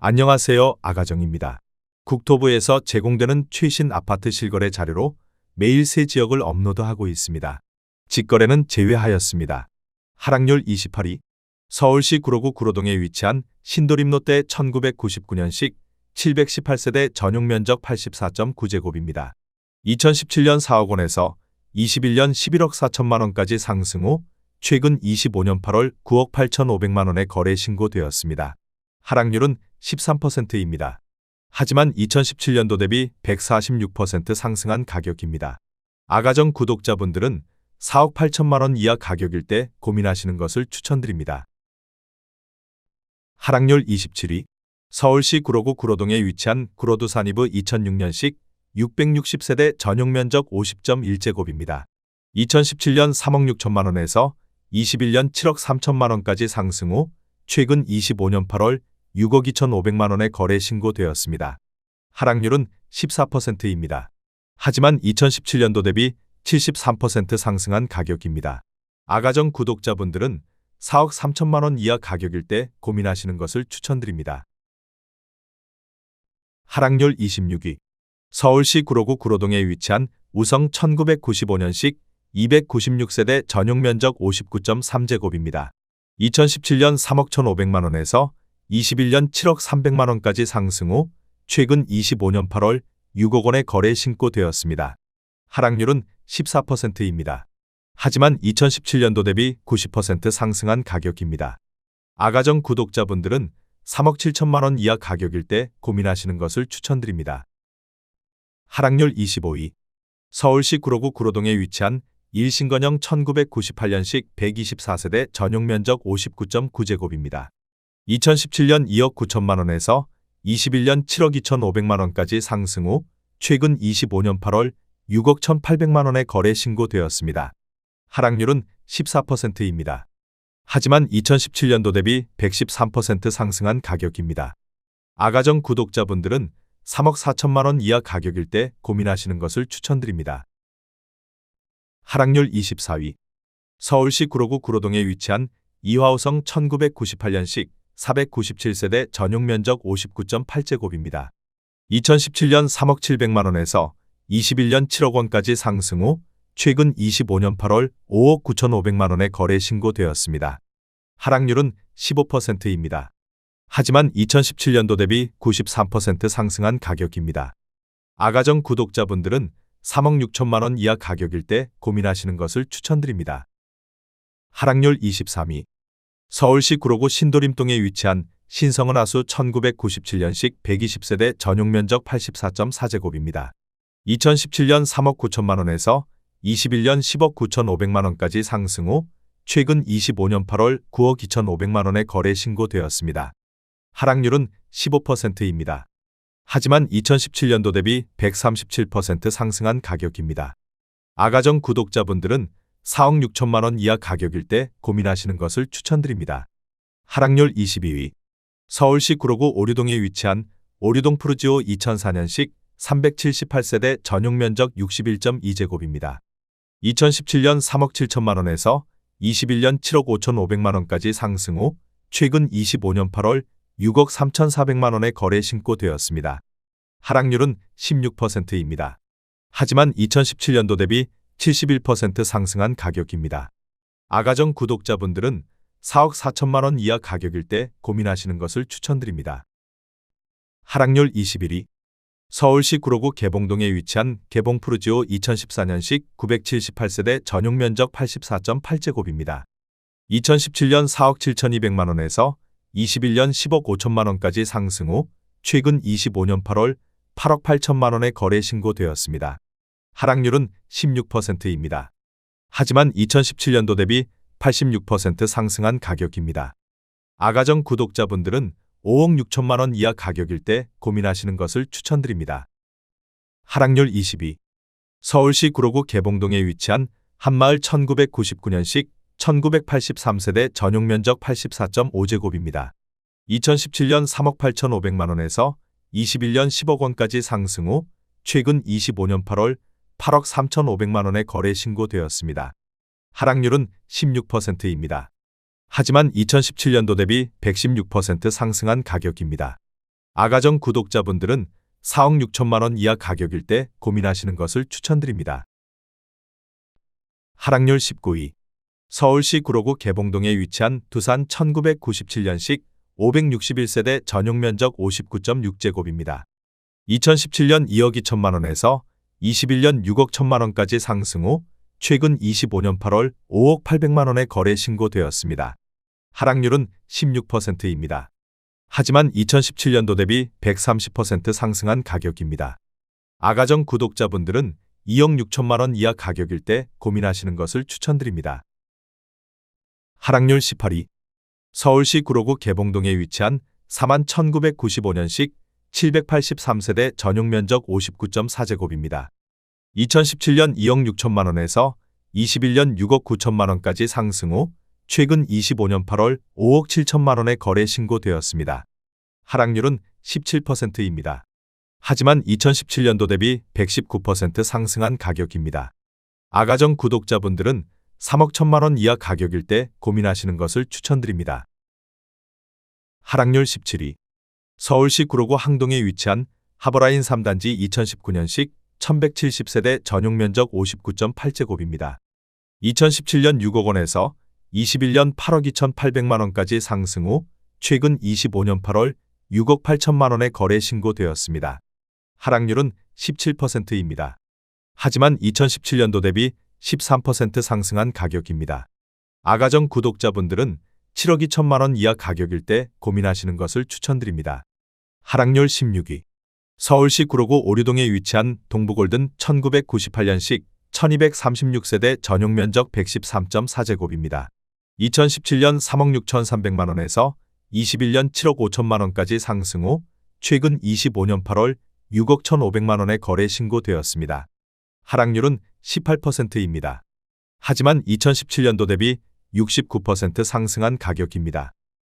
안녕하세요. 아가정입니다. 국토부에서 제공되는 최신 아파트 실거래 자료로 매일 새 지역을 업로드하고 있습니다. 직거래는 제외하였습니다. 하락률 28위. 서울시 구로구 구로동에 위치한 신도림 롯데 1999년식 718세대 전용 면적 84.9제곱입니다. 2017년 4억 원에서 21년 11억 4천만 원까지 상승 후 최근 25년 8월 9억 8,500만 원에 거래 신고되었습니다. 하락률은 13%입니다. 하지만 2017년도 대비 146% 상승한 가격입니다. 아가정 구독자분들은 4억 8천만 원 이하 가격일 때 고민하시는 것을 추천드립니다. 하락률 27위. 서울시 구로구 구로동에 위치한 구로두 산이브 2006년식 660세대 전용 면적 50.1제곱입니다. 2017년 3억 6천만 원에서 21년 7억 3천만 원까지 상승 후 최근 25년 8월 6억 2,500만 원에 거래 신고되었습니다. 하락률은 14%입니다. 하지만 2017년도 대비 73% 상승한 가격입니다. 아가정 구독자분들은 4억 3천만 원 이하 가격일 때 고민하시는 것을 추천드립니다. 하락률 26위. 서울시 구로구 구로동에 위치한 우성 1995년식 296세대 전용 면적 59.3제곱입니다. 2017년 3억 1,500만 원에서 21년 7억 300만 원까지 상승 후 최근 25년 8월 6억 원에 거래 신고되었습니다. 하락률은 14%입니다. 하지만 2017년도 대비 90% 상승한 가격입니다. 아가정 구독자분들은 3억 7천만 원 이하 가격일 때 고민하시는 것을 추천드립니다. 하락률 25위. 서울시 구로구 구로동에 위치한 일신건형 1998년식 124세대 전용 면적 59.9제곱입니다. 2017년 2억 9천만 원에서 21년 7억 2,500만 원까지 상승 후 최근 25년 8월 6억 1,800만 원에 거래 신고되었습니다. 하락률은 14%입니다. 하지만 2017년도 대비 113% 상승한 가격입니다. 아가정 구독자분들은 3억 4천만 원 이하 가격일 때 고민하시는 것을 추천드립니다. 하락률 24위. 서울시 구로구 구로동에 위치한 이화호성 1998년식 497세대 전용 면적 59.8제곱입니다. 2017년 3억 700만 원에서 21년 7억 원까지 상승 후 최근 25년 8월 5억 9,500만 원에 거래 신고되었습니다. 하락률은 15%입니다. 하지만 2017년도 대비 93% 상승한 가격입니다. 아가정 구독자분들은 3억 6천만 원 이하 가격일 때 고민하시는 것을 추천드립니다. 하락률 23위. 서울시 구로구 신도림동에 위치한 신성은 하수 1997년식 120세대 전용 면적 84.4제곱입니다. 2017년 3억 9천만 원에서 21년 10억 9,500만 원까지 상승 후 최근 25년 8월 9억 2,500만 원에 거래 신고되었습니다. 하락률은 15%입니다. 하지만 2017년도 대비 137% 상승한 가격입니다. 아가정 구독자분들은 4억 6천만 원 이하 가격일 때 고민하시는 것을 추천드립니다. 하락률 22위. 서울시 구로구 오류동에 위치한 오류동 푸르지오 2004년식 378세대 전용 면적 61.2제곱입니다. 2017년 3억 7천만 원에서 21년 7억 5,500만 원까지 상승 후 최근 25년 8월 6억 3,400만 원에 거래 신고되었습니다. 하락률은 16%입니다. 하지만 2017년도 대비 71% 상승한 가격입니다. 아가정 구독자분들은 4억 4천만 원 이하 가격일 때 고민하시는 것을 추천드립니다. 하락률 21위. 서울시 구로구 개봉동에 위치한 개봉푸르지오 2014년식 978세대 전용 면적 84.8제곱입니다. 2017년 4억 7,200만 원에서 21년 10억 5천만 원까지 상승 후 최근 25년 8월 8억 8천만 원에 거래 신고되었습니다. 하락률은 16%입니다. 하지만 2017년도 대비 86% 상승한 가격입니다. 아가정 구독자분들은 5억 6천만 원 이하 가격일 때 고민하시는 것을 추천드립니다. 하락률 22. 서울시 구로구 개봉동에 위치한 한마을 1999년식 1983세대 전용 면적 84.5제곱입니다. 2017년 3억 8,500만 원에서 21년 10억 원까지 상승 후 최근 25년 8월 8억 3,500만 원에 거래 신고되었습니다. 하락률은 16%입니다. 하지만 2017년도 대비 116% 상승한 가격입니다. 아가정 구독자분들은 4억 6천만 원 이하 가격일 때 고민하시는 것을 추천드립니다. 하락률 19위. 서울시 구로구 개봉동에 위치한 두산 1997년식 561세대 전용 면적 59.6제곱입니다. 2017년 2억 2천만 원에서 21년 6억 1천만 원까지 상승 후 최근 25년 8월 5억 8백만 원에 거래 신고되었습니다. 하락률은 16%입니다. 하지만 2017년도 대비 130% 상승한 가격입니다. 아가정 구독자분들은 2억 6천만 원 이하 가격일 때 고민하시는 것을 추천드립니다. 하락률 18위. 서울시 구로구 개봉동에 위치한 41,995년식 783세대 전용 면적 59.4제곱입니다. 2017년 2억 6천만 원에서 21년 6억 9천만 원까지 상승 후 최근 25년 8월 5억 7천만 원에 거래 신고되었습니다. 하락률은 17%입니다. 하지만 2017년도 대비 119% 상승한 가격입니다. 아가정 구독자분들은 3억 1천만 원 이하 가격일 때 고민하시는 것을 추천드립니다. 하락률 17위. 서울시 구로구 항동에 위치한 하버라인 3단지 2019년식 1170세대 전용 면적 59.8제곱입니다. 2017년 6억 원에서 21년 8억 2,800만 원까지 상승 후 최근 25년 8월 6억 8천만 원에 거래 신고되었습니다. 하락률은 17%입니다. 하지만 2017년도 대비 13% 상승한 가격입니다. 아가정 구독자분들은 7억 2천만 원 이하 가격일 때 고민하시는 것을 추천드립니다. 하락률 16위. 서울시 구로구 오류동에 위치한 동부골든 1998년식 1236세대 전용 면적 113.4제곱입니다. 2017년 3억 6,300만 원에서 21년 7억 5천만 원까지 상승 후 최근 25년 8월 6억 1,500만 원에 거래 신고되었습니다. 하락률은 18%입니다. 하지만 2017년도 대비 69% 상승한 가격입니다.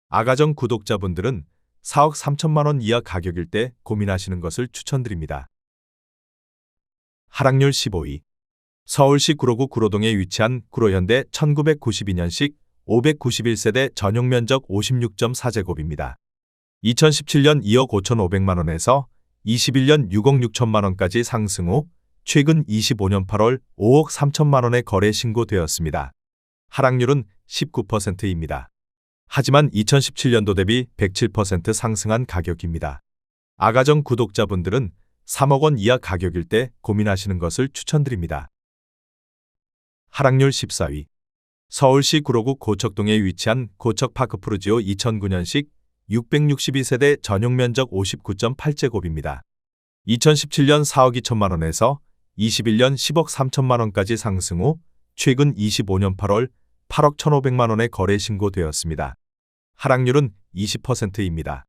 아가정 구독자분들은 4억 3천만 원 이하 가격일 때 고민하시는 것을 추천드립니다. 하락률 15위. 서울시 구로구 구로동에 위치한 구로현대 1992년식 591세대 전용 면적 56.4제곱입니다. 2017년 2억 5,500만 원에서 21년 6억 6천만 원까지 상승 후 최근 25년 8월 5억 3천만 원에 거래 신고되었습니다. 하락률은 19%입니다. 하지만 2017년도 대비 107% 상승한 가격입니다. 아가정 구독자분들은 3억 원 이하 가격일 때 고민하시는 것을 추천드립니다. 하락률 14위. 서울시 구로구 고척동에 위치한 고척파크 푸르지오 2009년식 662세대 전용 면적 59.8제곱입니다. 2017년 4억 2천만 원에서 21년 10억 3천만 원까지 상승 후 최근 25년 8월 8억 1,500만 원에 거래 신고되었습니다. 하락률은 20%입니다.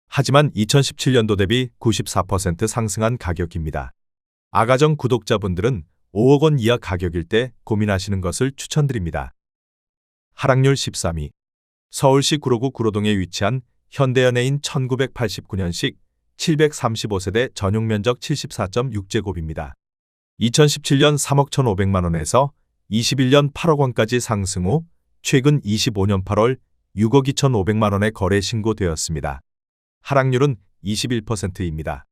하지만 2017년도 대비 94% 상승한 가격입니다. 아가정 구독자분들은 5억 원 이하 가격일 때 고민하시는 것을 추천드립니다. 하락률 13위. 서울시 구로구 구로동에 위치한 현대연예인 1989년식 735세대 전용 면적 74.6제곱입니다. 2017년 3억 1,500만 원에서 21년 8억 원까지 상승 후 최근 25년 8월 6억 2,500만 원에 거래 신고되었습니다. 하락률은 21%입니다.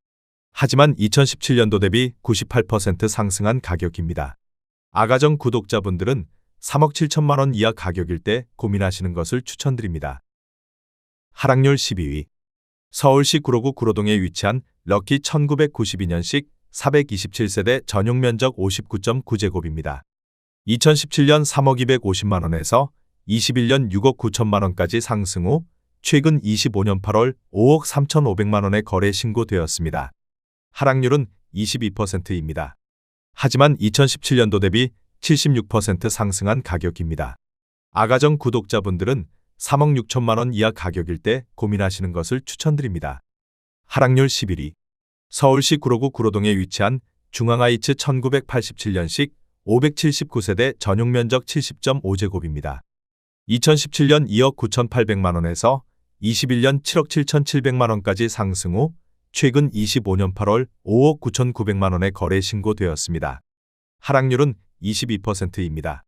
하지만 2017년도 대비 98% 상승한 가격입니다. 아가정 구독자분들은 3억 7천만 원 이하 가격일 때 고민하시는 것을 추천드립니다. 하락률 12위. 서울시 구로구 구로동에 위치한 럭키 1992년식 427세대 전용 면적 59.9제곱입니다. 2017년 3억 250만 원에서 21년 6억 9천만 원까지 상승 후 최근 25년 8월 5억 3,500만 원에 거래 신고되었습니다. 하락률은 22%입니다. 하지만 2017년도 대비 76% 상승한 가격입니다. 아가정 구독자분들은 3억 6천만 원 이하 가격일 때 고민하시는 것을 추천드립니다. 하락률 11위. 서울시 구로구 구로동에 위치한 중앙하이츠 1987년식 579세대 전용 면적 70.5제곱입니다. 2017년 2억 9,800만 원에서 21년 7억 7,700만 원까지 상승 후 최근 25년 8월 5억 9,900만 원에 거래 신고되었습니다. 하락률은 22%입니다.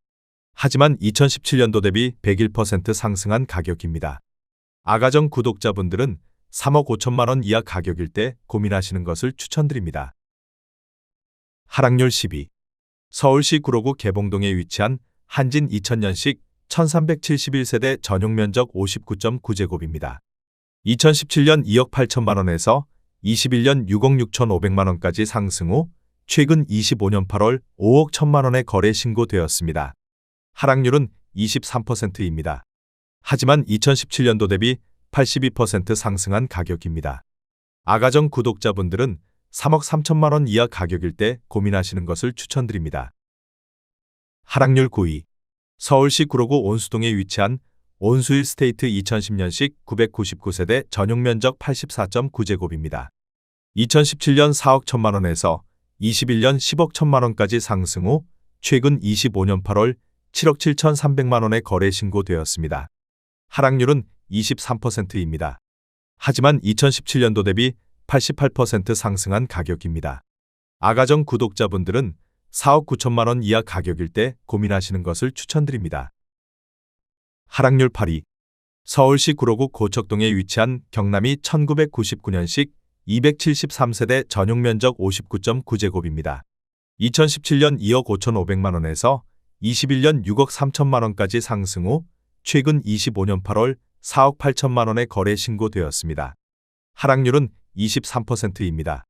하지만 2017년도 대비 101% 상승한 가격입니다. 아가정 구독자분들은 3억 5천만 원 이하 가격일 때 고민하시는 것을 추천드립니다. 하락률 12. 서울시 구로구 개봉동에 위치한 한진 2000년식 1371세대 전용 면적 59.9제곱입니다. 2017년 2억 8천만 원에서 21년 6억 6천5백만 원까지 상승 후 최근 25년 8월 5억 1천만 원에 거래 신고되었습니다. 하락률은 23%입니다. 하지만 2017년도 대비 82% 상승한 가격입니다. 아가정 구독자분들은 3억 3천만 원 이하 가격일 때 고민하시는 것을 추천드립니다. 하락률 9위. 서울시 구로구 온수동에 위치한 온수일 스테이트 2010년식 999세대 전용 면적 84.9제곱입니다. 2017년 4억 1천만 원에서 21년 10억 1천만 원까지 상승 후 최근 25년 8월 7억 7천3백만 원에 거래 신고되었습니다. 하락률은 23%입니다. 하지만 2017년도 대비 88% 상승한 가격입니다. 아가정 구독자분들은 4억 9천만 원 이하 가격일 때 고민하시는 것을 추천드립니다. 하락률 8위. 서울시 구로구 고척동에 위치한 경남이 1999년식 273세대 전용 면적 59.9제곱입니다. 2017년 2억 5천5백만 원에서 21년 6억 3천만 원까지 상승 후 최근 25년 8월 4억 8천만 원에 거래 신고되었습니다. 하락률은 23%입니다.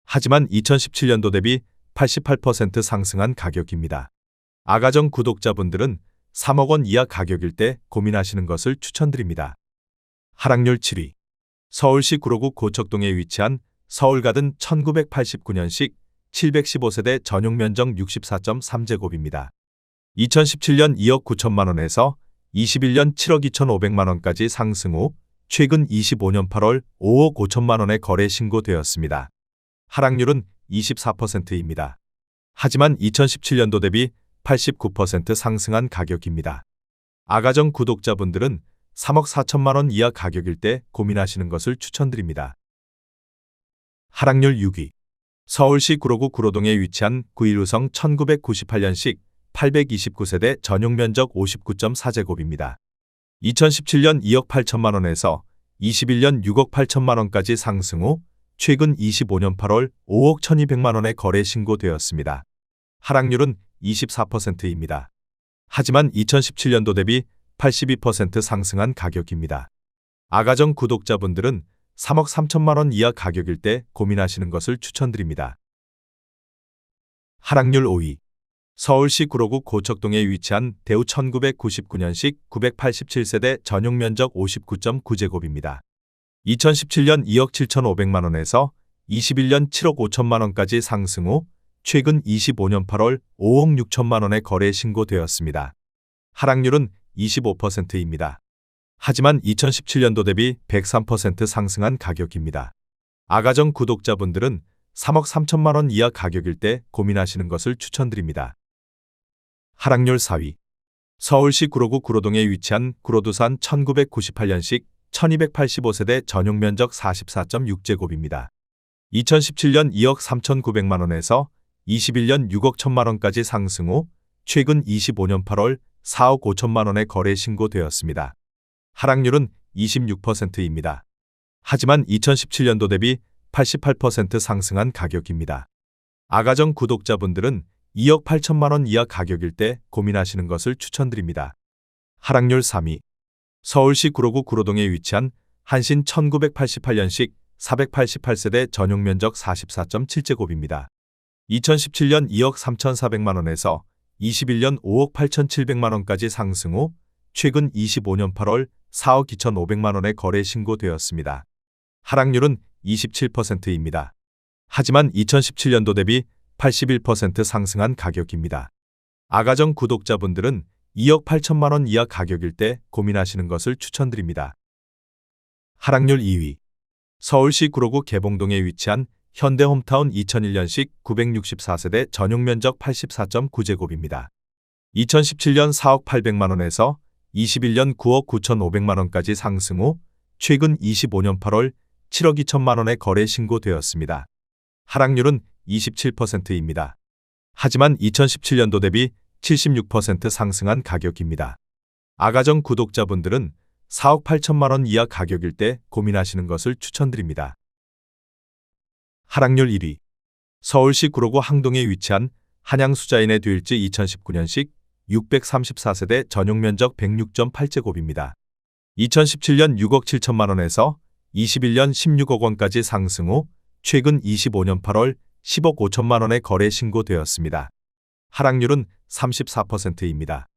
하지만 2017년도 대비 88% 상승한 가격입니다. 아가정 구독자분들은 3억 원 이하 가격일 때 고민하시는 것을 추천드립니다. 하락률 7위. 서울시 구로구 고척동에 위치한 서울가든 1989년식 715세대 전용 면적 64.3제곱입니다. 2017년 2억 9천만 원에서 21년 7억 2천5백만 원까지 상승 후 최근 25년 8월 5억 5천만 원에 거래 신고되었습니다. 하락률은 24%입니다. 하지만 2017년도 대비 89% 상승한 가격입니다. 아가정 구독자분들은 3억 4천만 원 이하 가격일 때 고민하시는 것을 추천드립니다. 하락률 6위. 서울시 구로구 구로동에 위치한 9.15성 1998년식 829세대 전용 면적 59.4제곱입니다. 2017년 2억 8천만 원에서 21년 6억 8천만 원까지 상승 후 최근 25년 8월 5억 1200만 원에 거래 신고되었습니다. 하락률은 24%입니다. 하지만 2017년도 대비 82% 상승한 가격입니다. 아가정 구독자분들은 3억 3천만 원 이하 가격일 때 고민하시는 것을 추천드립니다. 하락률 5위. 서울시 구로구 고척동에 위치한 대우 1999년식 987세대 전용 면적 59.9제곱입니다. 2017년 2억 7천5백만 원에서 21년 7억 5천만 원까지 상승 후 최근 25년 8월 5억 6천만 원에 거래 신고되었습니다. 하락률은 25%입니다. 하지만 2017년도 대비 103% 상승한 가격입니다. 아가정 구독자분들은 3억 3천만 원 이하 가격일 때 고민하시는 것을 추천드립니다. 하락률 4위. 서울시 구로구 구로동에 위치한 구로두산 1998년식 1285세대 전용 면적 44.6제곱입니다. 2017년 2억 3천9백만 원에서 21년 6억 1천만 원까지 상승 후 최근 25년 8월 4억 5천만 원에 거래 신고되었습니다. 하락률은 26%입니다. 하지만 2017년도 대비 88% 상승한 가격입니다. 아가정 구독자분들은 2억 8천만 원 이하 가격일 때 고민하시는 것을 추천드립니다. 하락률 3위. 서울시 구로구 구로동에 위치한 한신 1988년식 488세대 전용 면적 44.7제곱입니다. 2017년 2억 3천4백만 원에서 21년 5억 8천7백만 원까지 상승 후 최근 25년 8월 4억 2천5백만 원에 거래 신고되었습니다. 하락률은 27%입니다. 하지만 2017년도 대비 81% 상승한 가격입니다. 아가정 구독자분들은 2억 8천만 원 이하 가격일 때 고민하시는 것을 추천드립니다. 하락률 2위. 서울시 구로구 개봉동에 위치한 현대홈타운 2001년식 964세대 전용 면적 84.9제곱입니다. 2017년 4억 8백만 원에서 21년 9억 9천5백만 원까지 상승 후 최근 25년 8월 7억 2천만 원에 거래 신고되었습니다. 하락률은 27%입니다. 하지만 2017년도 대비 76% 상승한 가격입니다. 아가정 구독자분들은 4억 8천만 원 이하 가격일 때 고민하시는 것을 추천드립니다. 하락률 1위. 서울시 구로구 항동에 위치한 한양수자인의 뒤일지 2019년식 634세대 전용 면적 106.8제곱입니다. 2017년 6억 7천만 원에서 21년 16억 원까지 상승 후 최근 25년 8월 10억 5천만 원에 거래 신고되었습니다. 하락률은 34%입니다.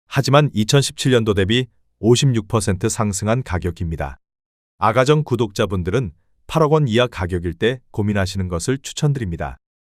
하지만 2017년도 대비 56% 상승한 가격입니다. 아가정 구독자분들은 8억 원 이하 가격일 때 고민하시는 것을 추천드립니다.